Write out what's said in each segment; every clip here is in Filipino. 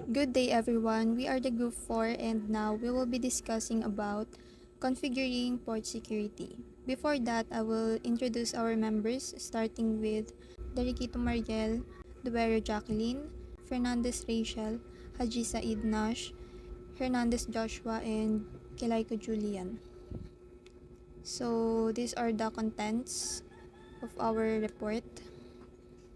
Good day everyone, we are the group 4 and now we will be discussing about configuring port security. Before that, I will introduce our members starting with Deriquito Mariel, Duero Jacqueline, Fernandez Rachel, Haji Said Nash, Hernandez Joshua, and Kelaiko Julian. So these are the contents of our report.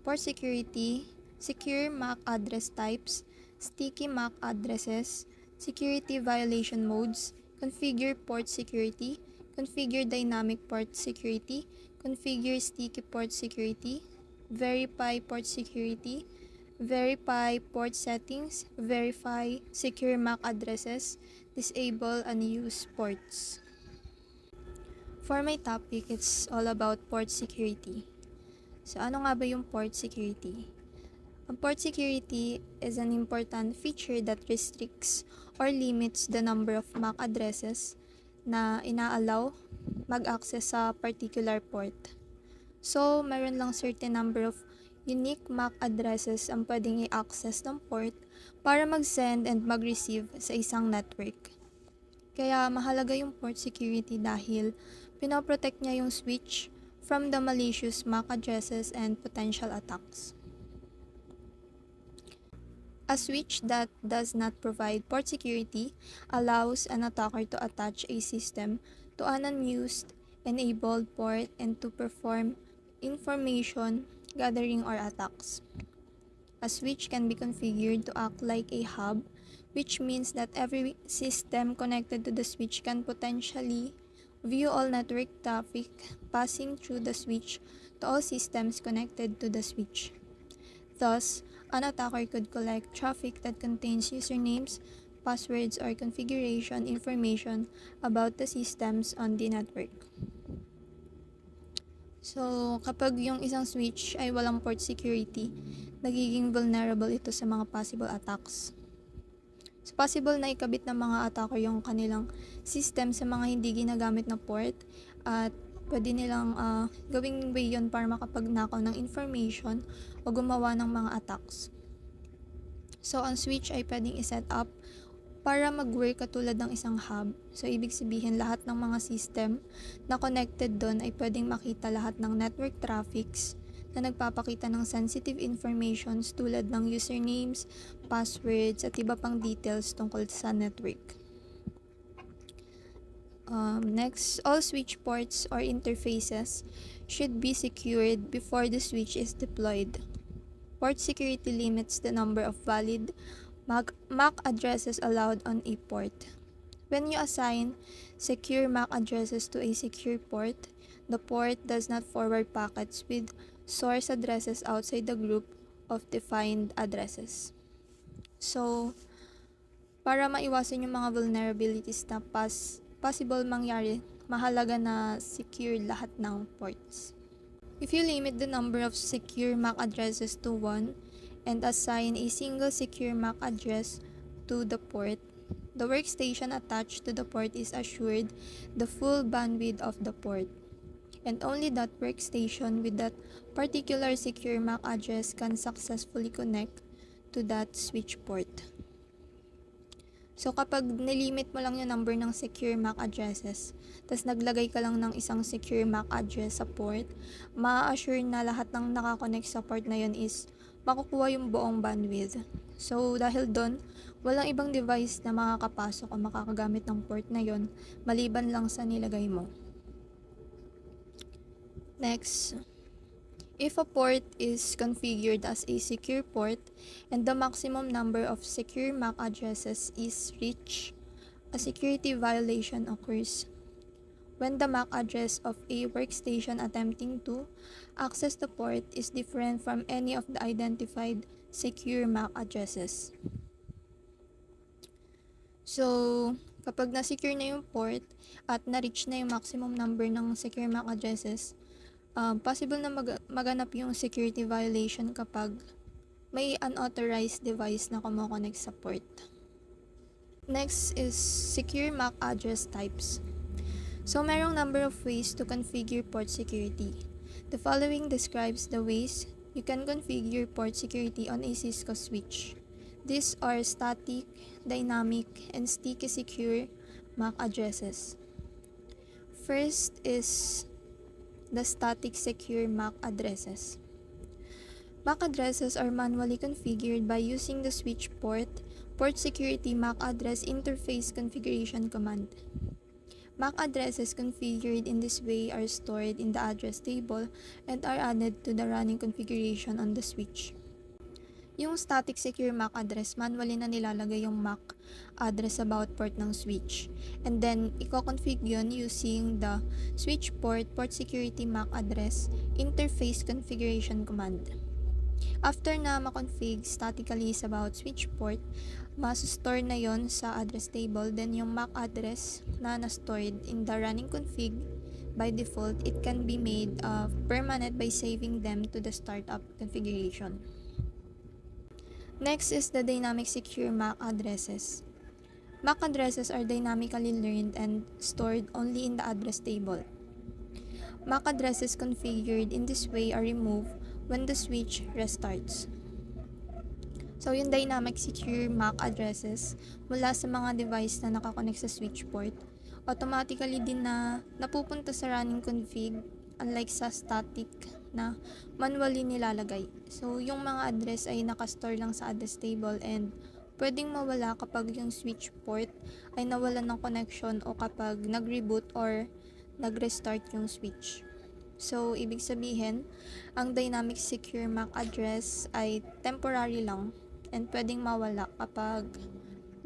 Port security, secure MAC address types, sticky MAC addresses, security violation modes, configure port security, configure dynamic port security, configure sticky port security, verify port security, verify port settings, verify secure MAC addresses, disable unused ports. For my topic, it's all about port security. So ano nga ba yung port security? Ang port security is an important feature that restricts or limits the number of MAC addresses na inaalaw mag-access sa particular port. So, meron lang certain number of unique MAC addresses ang pwedeng i-access ng port para mag-send and mag-receive sa isang network. Kaya mahalaga yung port security dahil pinoprotect niya yung switch from the malicious MAC addresses and potential attacks. A switch that does not provide port security allows an attacker to attach a system to an unused enabled port and to perform information gathering or attacks. A switch can be configured to act like a hub, which means that every system connected to the switch can potentially view all network traffic passing through the switch to all systems connected to the switch. Thus, an attacker could collect traffic that contains usernames, passwords, or configuration information about the systems on the network. So, kapag yung isang switch ay walang port security, nagiging vulnerable ito sa mga possible attacks. So, possible na ikabit ng mga attacker yung kanilang system sa mga hindi ginagamit na port at pwede nilang gawing way yun para makapagnakaw ng information o gumawa ng mga attacks. So, ang switch ay pwedeng iset up para mag-work katulad ng isang hub. So, ibig sabihin lahat ng mga system na connected doon ay pwedeng makita lahat ng network traffics na nagpapakita ng sensitive informations tulad ng usernames, passwords, at iba pang details tungkol sa network. Next, all switch ports or interfaces should be secured before the switch is deployed. Port security limits the number of valid MAC addresses allowed on a port. When you assign secure MAC addresses to a secure port, the port does not forward packets with source addresses outside the group of defined addresses. So, para maiwasan yung mga vulnerabilities na possible mangyari, mahalaga na secure lahat ng ports. If you limit the number of secure MAC addresses to 1 and assign a single secure MAC address to the port, the workstation attached to the port is assured the full bandwidth of the port. And only that workstation with that particular secure MAC address can successfully connect to that switch port. So, kapag nilimit mo lang yung number ng secure MAC addresses, tas naglagay ka lang ng isang secure MAC address sa port, ma-assure na lahat ng nakakonect sa port na yun is makukuha yung buong bandwidth. So, dahil doon, walang ibang device na makakapasok o makakagamit ng port na yun, maliban lang sa nilagay mo. Next, if a port is configured as a secure port and the maximum number of secure MAC addresses is reached, a security violation occurs. When the MAC address of a workstation attempting to access the port is different from any of the identified secure MAC addresses. So, kapag na-secure na yung port at na-reach na yung maximum number ng secure MAC addresses, possible na maganap yung security violation kapag may unauthorized device na kumokonect sa port. Next is secure MAC address types. So, merong number of ways to configure port security. The following describes the ways you can configure port security on a Cisco switch. These are static, dynamic, and sticky secure MAC addresses. First is the static secure MAC addresses. MAC addresses are manually configured by using the switch port security MAC address interface configuration command. MAC addresses configured in this way are stored in the address table and are added to the running configuration on the switch. Yung static secure MAC address, manually na nilalagay yung MAC address sa bawat port ng switch. And then, i-config yun using the switch port security MAC address interface configuration command. After na ma-config statically sa bawat switch port, mas-store na yon sa address table. Then yung MAC address na na-stored in the running config, by default, it can be made permanent by saving them to the startup configuration. Next is the dynamic secure MAC addresses. MAC addresses are dynamically learned and stored only in the address table. MAC addresses configured in this way are removed when the switch restarts. So, yung dynamic secure MAC addresses mula sa mga device na nakakonect sa switch port, automatically din na napupunta sa running config, unlike sa static na manually nilalagay. So, yung mga address ay nakastore lang sa address table and pwedeng mawala kapag yung switch port ay nawalan ng connection o kapag nag-reboot or nag-restart yung switch. So, ibig sabihin, ang dynamic secure MAC address ay temporary lang and pwedeng mawala kapag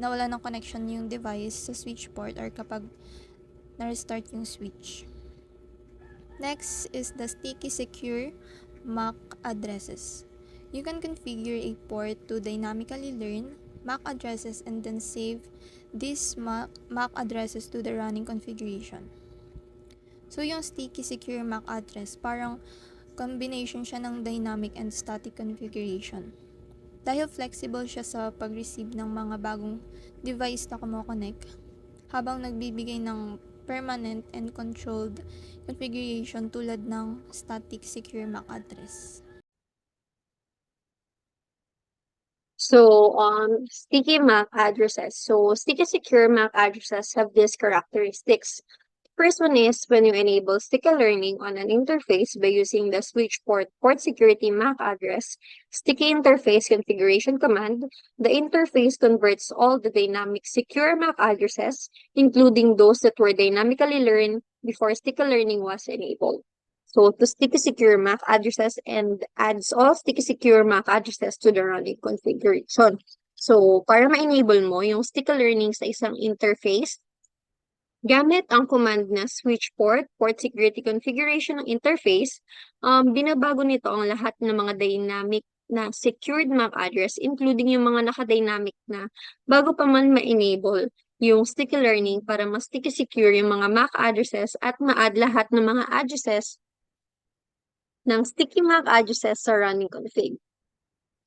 nawala ng connection yung device sa switch port or kapag na-restart yung switch. Next is the sticky secure MAC addresses. You can configure a port to dynamically learn MAC addresses and then save these MAC addresses to the running configuration. So, yung sticky secure MAC address, parang combination siya ng dynamic and static configuration. Dahil flexible siya sa pag-receive ng mga bagong device na kumokonek, habang nagbibigay ng permanent and controlled configuration tulad ng static secure MAC address. So, sticky MAC addresses. So, sticky secure MAC addresses have these characteristics. First one is when you enable sticky learning on an interface by using the switch port security MAC address sticky interface configuration command, the interface converts all the dynamic secure MAC addresses, including those that were dynamically learned before sticky learning was enabled. So, to sticky secure MAC addresses and adds all sticky secure MAC addresses to the running configuration. So, para ma-enable mo yung sticky learning sa isang interface, gamit ang command na switch port security configuration ng interface, binabago nito ang lahat ng mga dynamic na secured MAC address, including yung mga naka-dynamic na bago pa man ma-enable yung sticky learning para mas sticky secure yung mga MAC addresses at ma-add lahat ng mga addresses ng sticky MAC addresses sa running config.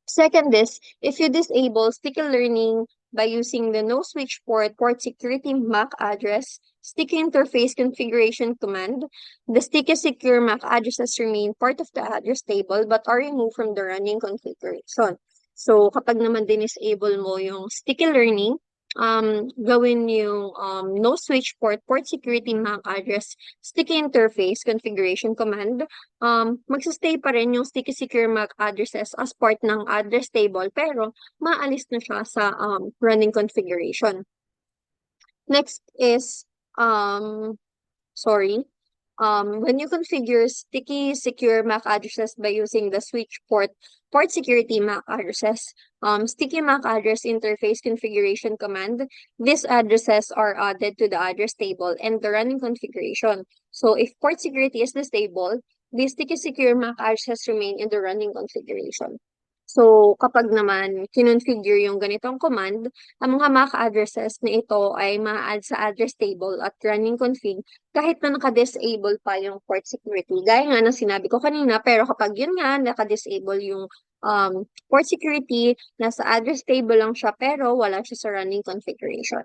Second is, if you disable sticky learning by using the no switch port security MAC address sticky interface configuration command, the sticky secure MAC addresses remain part of the address table but are removed from the running configuration. So, kapag naman disable mo yung sticky learning, gawin yung no switch port security MAC address sticky interface configuration command, magsistay pa rin yung sticky secure MAC addresses as part ng address table pero maalis na siya sa running configuration. Next is when you configure sticky secure MAC addresses by using the switch port security MAC addresses, sticky MAC address interface configuration command, these addresses are added to the address table and the running configuration. So if port security is disabled, the sticky secure MAC addresses remain in the running configuration. So, kapag naman kinonfigure yung ganitong command, ang mga MAC addresses na ito ay ma-add sa address table at running config kahit na naka-disable pa yung port security. Gaya nga ng sinabi ko kanina, pero kapag yun nga, naka-disable yung port security, nasa address table lang siya pero wala siya sa running configuration.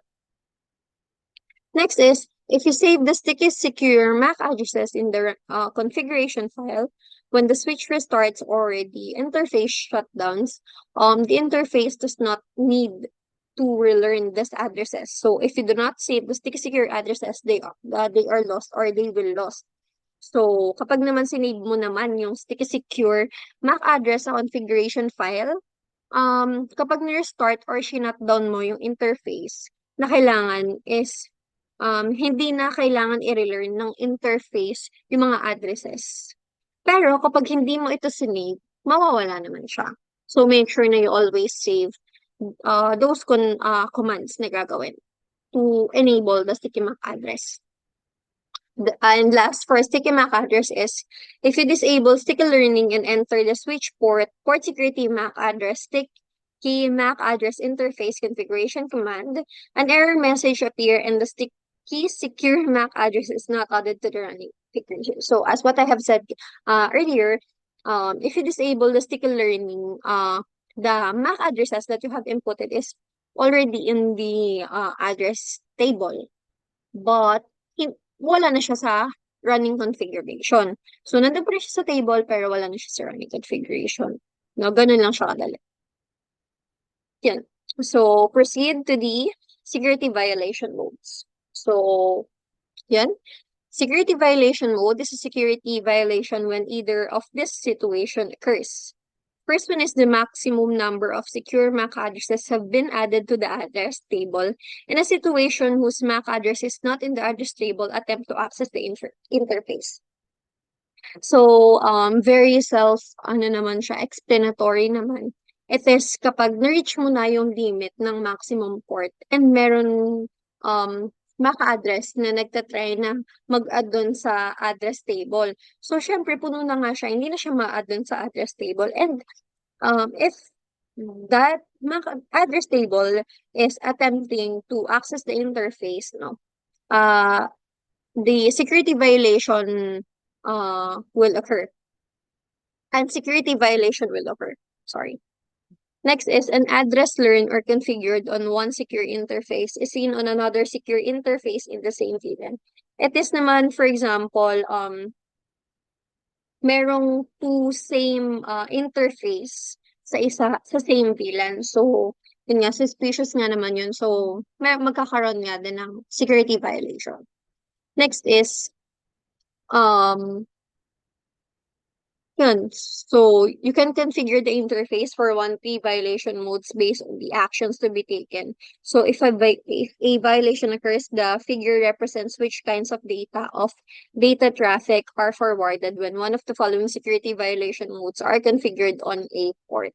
Next is, if you save the sticky secure MAC addresses in the configuration file, when the switch restarts or the interface shutdowns, the interface does not need to relearn these addresses. So if you do not save the sticky secure addresses, they are lost or they will lost. So kapag naman sinave mo naman yung sticky secure MAC address sa configuration file, kapag ni-restart or shutdown mo yung interface na kailangan is hindi na kailangan i-relearn ng interface yung mga addresses. Pero kapag hindi mo ito sinave, mawawala naman siya. So make sure na you always save those commands na gagawin to enable the sticky MAC address. And last, for sticky MAC address is, if you disable sticky learning and enter the switch port security MAC address, sticky MAC address interface configuration command, an error message appear and the sticky secure MAC address is not added to the running configuration. So as what I have said earlier, if you disable the sticky learning, the MAC addresses that you have inputted is already in the address table, but wala na siya sa running configuration. So, nandun pa rin siya sa table, pero wala na siya sa running configuration. No, ganun lang siya kadali. Yan. So, proceed to the security violation modes. So, yan. Security violation mode is a security violation when either of this situation occurs. First one is the maximum number of secure MAC addresses have been added to the address table in a situation whose MAC address is not in the address table, attempt to access the interface. So, very explanatory naman. It is kapag na-reach mo na yung limit ng maximum port and meron MAC address na nagtatry na mag-add dun sa address table. So, syempre, puno na nga siya, hindi na siya ma-add dun sa address table. And if that MAC address table is attempting to access the interface, the security violation will occur. And security violation will occur. Sorry. Next is an address learned or configured on one secure interface is seen on another secure interface in the same VLAN. It is naman, for example, merong two same interface sa same VLAN. So, yun nga, suspicious nga naman yun. So, magkakaroon nga din ng security violation. Next is, yun. So, you can configure the interface for 1P violation modes based on the actions to be taken. So, if a violation occurs, the figure represents which kinds of data traffic are forwarded when one of the following security violation modes are configured on a port.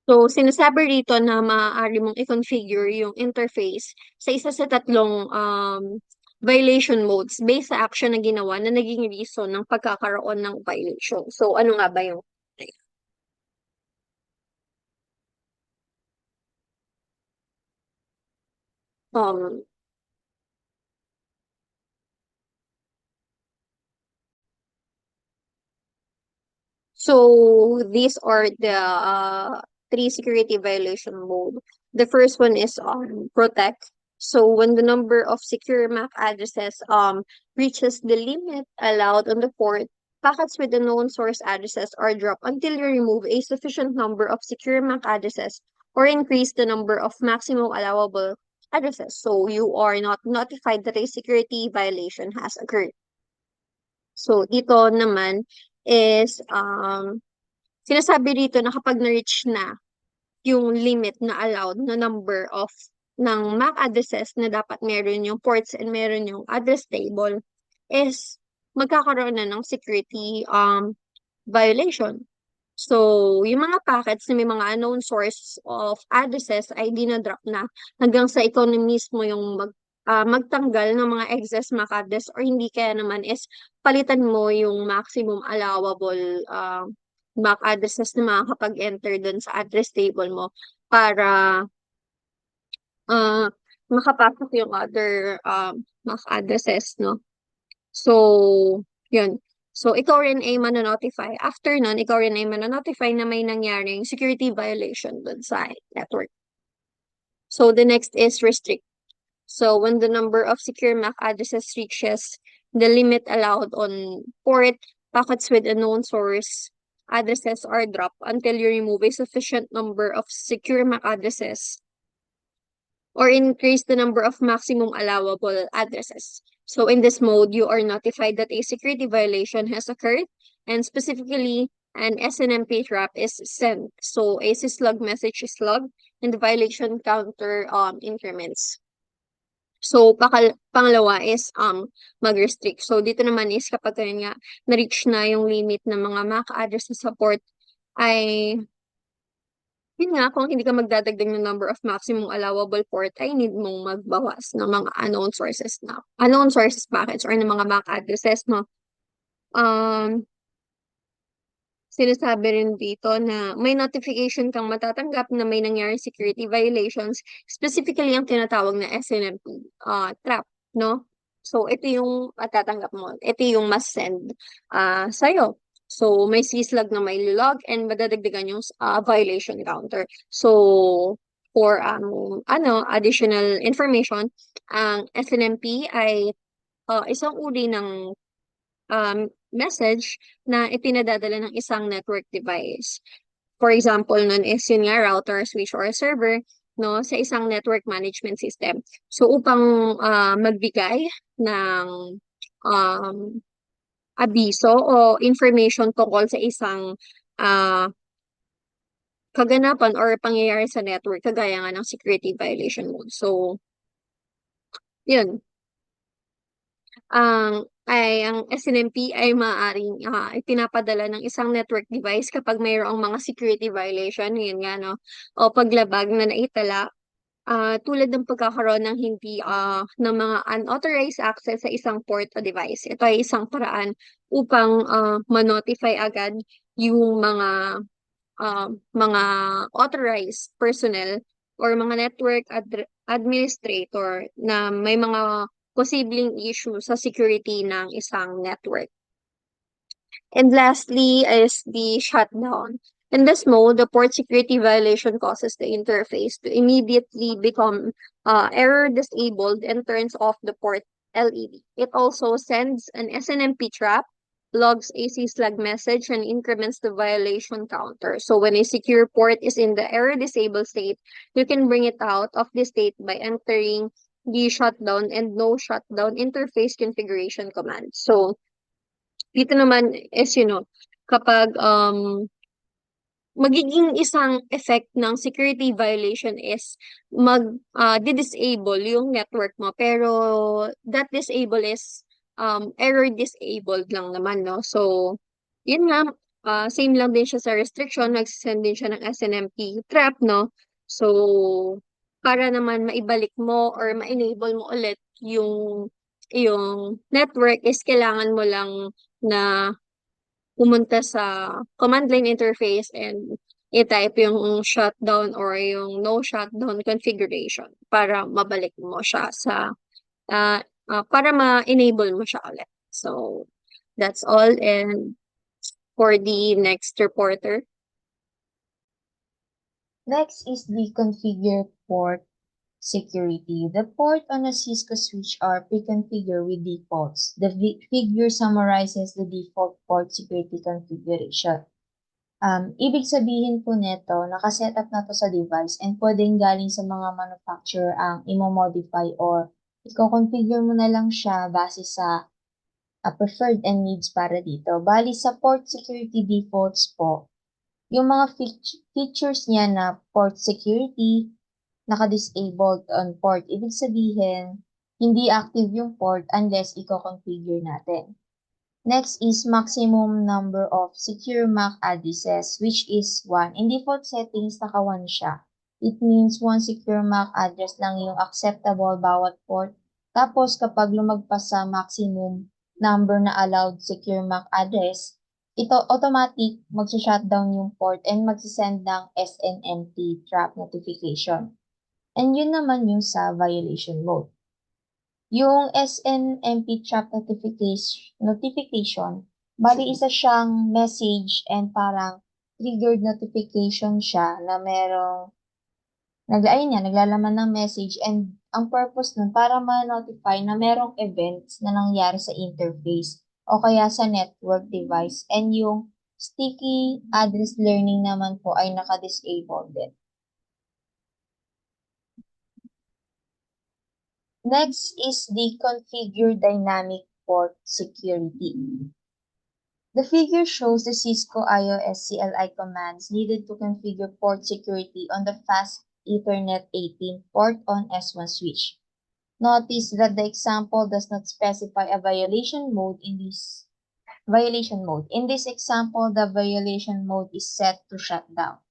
So, sinasabi rito na maaari mong i-configure yung interface sa isa sa tatlong violation modes based sa action na ginawa na naging reason ng pagkakaroon ng violation. So, ano nga ba yung so these are the three security violation mode. The first one is protect. So when the number of secure MAC addresses reaches the limit allowed on the port, packets with the known source addresses are dropped until you remove a sufficient number of secure MAC addresses or increase the number of maximum allowable addresses. So you are not notified that a security violation has occurred. So dito naman is sinasabi dito na kapag na-reach na yung limit na allowed na number of ng MAC addresses na dapat meron yung ports and meron yung address table is magkakaroon na ng security violation. So, yung mga packets na may mga unknown source of addresses ay dinadrop na hanggang sa ikaw na mismo yung magtanggal ng mga excess MAC address or hindi kaya naman is palitan mo yung maximum allowable MAC addresses na makakapag-enter dun sa address table mo para makapasok yung other MAC addresses, no? So, yun. So, ikaw rin ay mananotify. After nun, ikaw rin ay mananotify na may nangyaring security violation dun sa network. So, the next is restrict. So, when the number of secure MAC addresses reaches the limit allowed on port packets with unknown source addresses are dropped until you remove a sufficient number of secure MAC addresses or increase the number of maximum allowable addresses. So in this mode, you are notified that a security violation has occurred, and specifically an SNMP trap is sent. So a syslog message is logged and the violation counter increments. So pangalawa is mag-restrict. So dito naman is kapag ganyan nga na-reach na yung limit ng mga MAC addresses sa port ay yun nga, kung hindi ka magdadagdag ng number of maximum allowable port, ay need mong magbawas ng mga unknown sources packets or ng mga MAC addresses, no? Sinasabi rin dito na may notification kang matatanggap na may nangyari security violations, specifically ang tinatawag na SNMP trap, no? So, ito yung matatanggap mo. Ito yung must send sa'yo. So, may syslog na may log and madadagdagan yung violation counter. So, for additional information, ang SNMP ay isang uri ng message na ipinadadala ng isang network device. For example, nun is yun nga, router, switch, or server, no, sa isang network management system. So, upang magbigay ng um, abiso o information tungkol sa isang kaganapan or pangyayari sa network, kagaya nga ng security violation mode. So, yun. Ang SNMP ay maaaring ipinapadala ng isang network device kapag mayroong mga security violation, yun nga, no, o paglabag na naitala, tulad ng pagkakaroon ng hindi ng mga unauthorized access sa isang port o device. Ito ay isang paraan upang ma-notify agad yung mga authorized personnel or mga network administrator na may mga posibleng issue sa security ng isang network. And lastly is the shutdown. In this mode, the port security violation causes the interface to immediately become error disabled and turns off the port LED. It also sends an SNMP trap, logs a syslog message, and increments the violation counter. So when a secure port is in the error disabled state, you can bring it out of the state by entering the shutdown and no shutdown interface configuration command. So, dito naman is, kapag magiging isang effect ng security violation is di-disable yung network mo. Pero that disable is error disabled lang naman, no? So, yun nga, same lang din siya sa restriction, nagsisend din siya ng SNMP trap, no? So, para naman maibalik mo or ma-enable mo ulit yung network is kailangan mo lang na pumunta sa command line interface and i-type yung shutdown or yung no shutdown configuration para mabalik mo siya sa para ma-enable mo siya ulit. So, that's all. And for the next reporter. Next is the configure port security. The port on a Cisco switch are pre-configured with defaults. The figure summarizes the default port security configuration. Ibig sabihin po neto, nakasetup na to sa device and pwedeng galing sa mga manufacturer ang imo-modify or i-configure mo na lang siya base sa preferred and needs para dito. Bali sa port security defaults po, yung mga features niya na port security, naka-disabled on port. Ibig sabihin, hindi active yung port unless i-configure natin. Next is maximum number of secure MAC addresses, which is 1. In default settings, naka 1 siya. It means 1 secure MAC address lang yung acceptable bawat port. Tapos, kapag lumagpas sa maximum number na allowed secure MAC address, ito automatic mag-shutdown yung port and mag-send ng SNMP trap notification. And yun naman yung sa violation mode. Yung SNMP trap notification, bali isa siyang message and parang triggered notification siya na merong ayun nga, naglalaman ng message, and ang purpose nun para ma-notify na merong events na nangyari sa interface o kaya sa network device, and yung sticky address learning naman po ay naka-disable din. Next is the configure dynamic port security. The figure shows the Cisco IOS CLI commands needed to configure port security on the fast Ethernet 18 port on S1 switch. Notice that the example does not specify a violation mode in this In this example, the violation mode is set to shutdown.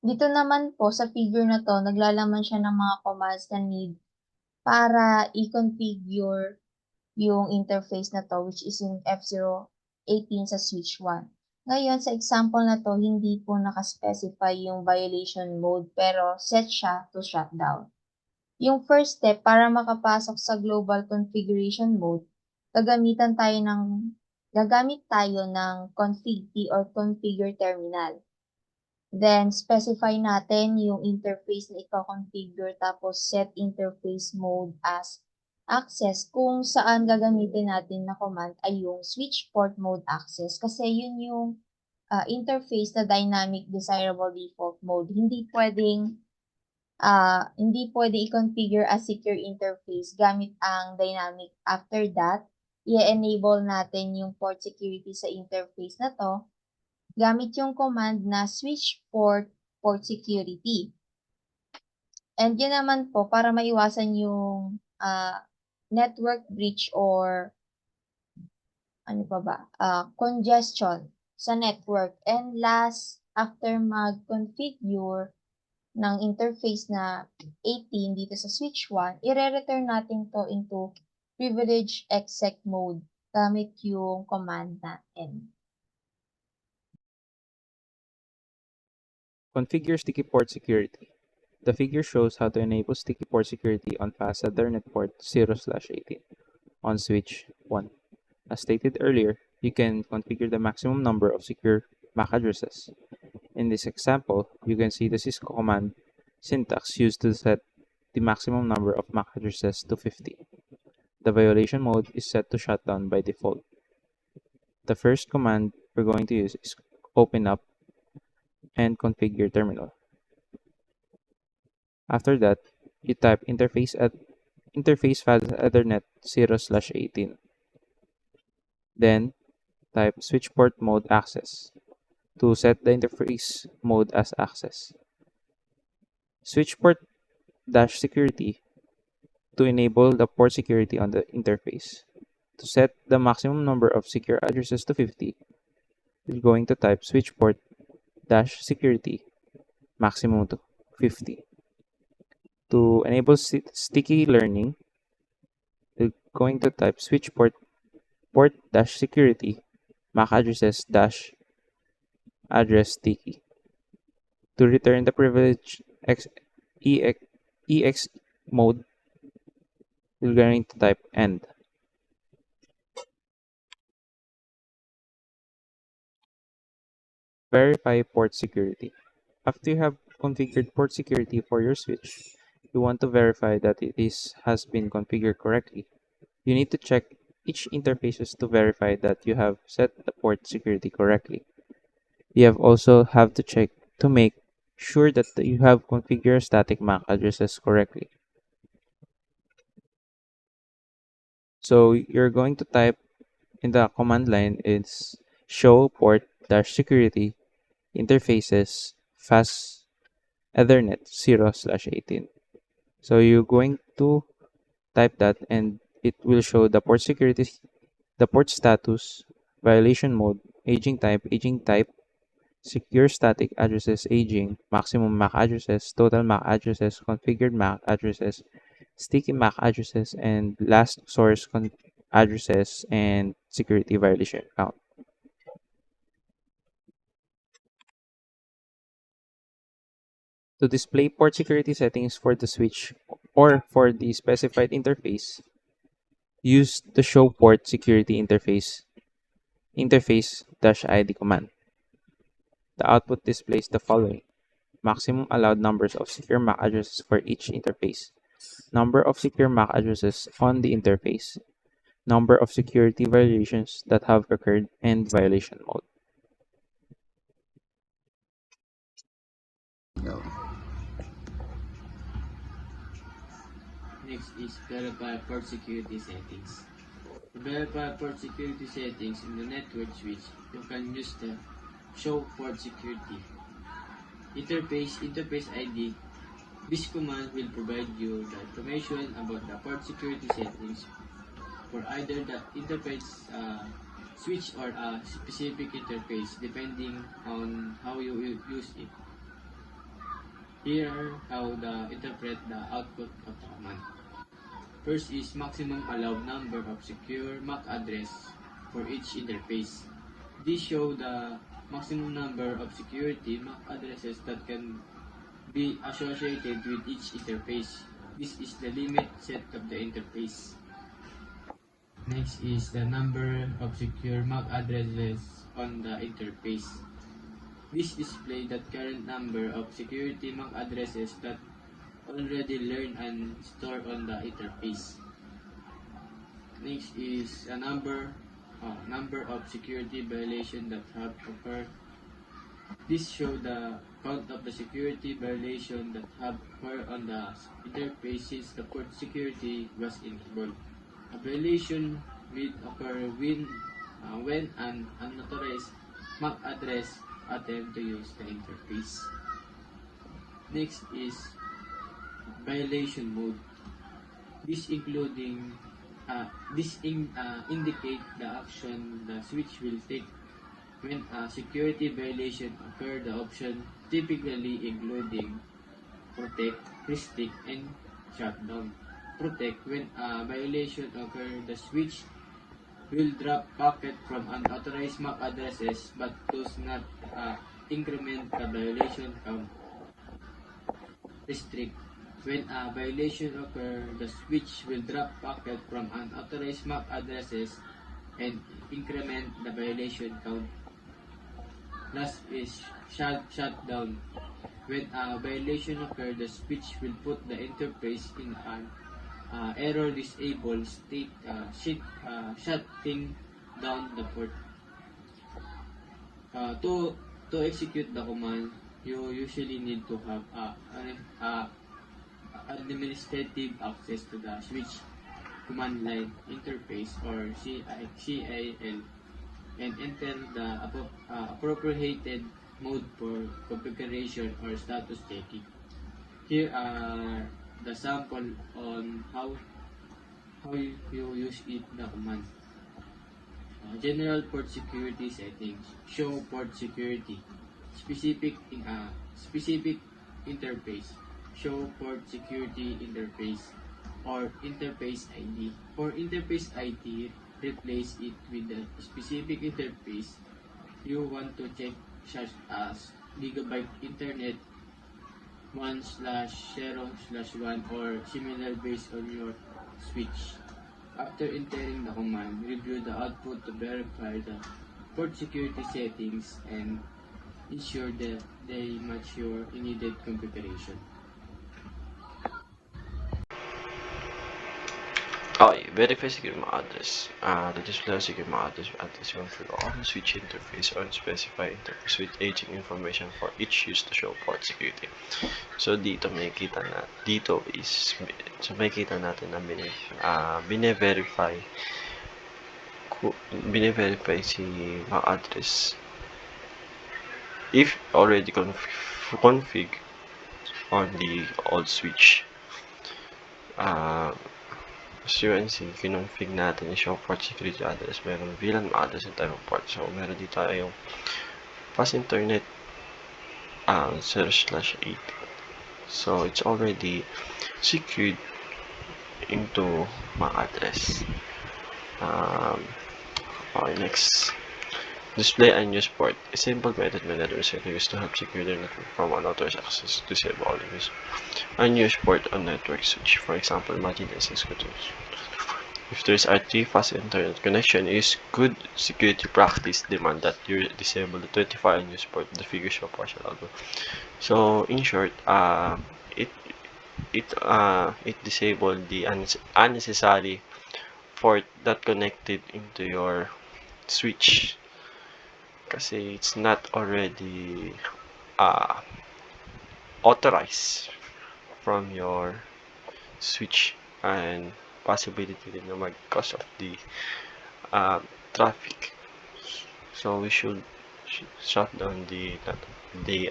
Dito naman po sa figure na to, naglalaman siya ng mga commands na need para i-configure yung interface na to, which is in F018 sa switch 1. Ngayon, sa example na to, hindi po nakaspecify yung violation mode, pero set siya to shutdown. Yung first step, para makapasok sa global configuration mode, gagamit tayo ng config-t or configure terminal. Then, specify natin yung interface na i-configure, tapos set interface mode as access, kung saan gagamitin natin na command ay yung switch port mode access, kasi yun yung interface na dynamic desirable default mode. Hindi pwedeng i-configure as secure interface gamit ang dynamic. After that, i-enable natin yung port security sa interface na to gamit yung command na switch port security. And yun naman po para maiwasan yung network breach or congestion sa network. And last, after mag-configure ng interface na 18 dito sa switch 1, i-return natin to into privilege exec mode gamit yung command na N. Configure sticky port security. The figure shows how to enable sticky port security on fast Ethernet port 0/18 on switch 1. As stated earlier, you can configure the maximum number of secure MAC addresses. In this example, you can see the Cisco command syntax used to set the maximum number of MAC addresses to 50. The violation mode is set to shutdown by default. The first command we're going to use is open up and configure terminal. After that, you type interface fast Ethernet 0/18. Then, type switch port mode access to set the interface mode as access. Switch port -security to enable the port security on the interface. To set the maximum number of secure addresses to 50, you're going to type switch port -security maximum to 50. To enable sticky learning, you're going to type switch port -security MAC addresses -address sticky. To return the privilege EX mode, you're going to type end. Verify port security. After you have configured port security for your switch, you want to verify that it has been configured correctly. You need to check each interfaces to verify that you have set the port security correctly. You also have to check to make sure that you have configured static MAC addresses correctly. So you're going to type in the command line is show port -security interfaces fast Ethernet 0/18. So you're going to type that, and it will show the port security, the port status, violation mode, aging type, secure static addresses aging, maximum MAC addresses, total MAC addresses, configured MAC addresses, sticky MAC addresses, and last source addresses and security violation count. To display port security settings for the switch or for the specified interface, use the show port security interface -id command. The output displays the following: maximum allowed numbers of secure MAC addresses for each interface, number of secure MAC addresses on the interface, number of security violations that have occurred, and violation mode. Next is verify port security settings. To verify port security settings in the network switch, you can use the show port security interface ID. This command will provide you the information about the port security settings for either the interface switch or a specific interface depending on how you will use it. Here are how to interpret the output of the command. First is maximum allowed number of secure MAC address for each interface. This shows the maximum number of security MAC addresses that can be associated with each interface. This is the limit set of the interface. Next is the number of secure MAC addresses on the interface. This displays the current number of security MAC addresses that already learned and stored on the interface. Next is a number of security violations that have occurred. This shows the count of the security violations that have occurred on the interfaces the port security was enabled. A violation will occur when an unauthorized MAC address attempt to use the interface. Next is violation mode. This indicate the action the switch will take when a security violation occur. The option typically including protect, restrict, and shutdown. Protect: when a violation occur, the switch will drop packet from unauthorized MAC addresses but does not increment the violation count. Restrict: when a violation occurs, the switch will drop packet from unauthorized MAC addresses and increment the violation count. Last is shutdown: when a violation occurs, the switch will put the interface in an error disable state, shutting down the port. To execute the command, you usually need to have administrative access to the switch command line interface or CIL and enter the appropriated mode for configuration or status checking. Here are the sample on how you use the command. General port security settings. Show port security. Specific interface. Show port security interface or interface ID. For interface ID, replace it with the specific interface you want to check, such as Gigabyte Internet 1/0/1 or similar based on your switch. After entering the command, review the output to verify the port security settings and ensure that they match your needed configuration. Okay, verify secure MAC address. The display of secure MAC address will fill all the switch interface or specify interface with aging information for each used to show port security. So dito makikita natin na bine-verify si MAC address if already config on the old switch. As you can see, kinonfig natin yung show port security address. Meron VLAN address and type of port. So, meron dito yung pass internet 0/8. So, it's already secured into MAC address. Okay, next. Display unused port. A simple method when network is used to help secure the network from unauthorized access to save all unused port on network switch. For example, imagine this is If there's RT, fast internet connection is good security practice demand that you disable the 25 unused port the figure show partial output. So in short, it it disabled the unnecessary port that connected into your switch kasi it's not already authorized from your switch and possibility din na mag-cause of the traffic. So we should shut down the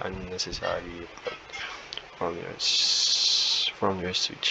unnecessary port from your switch.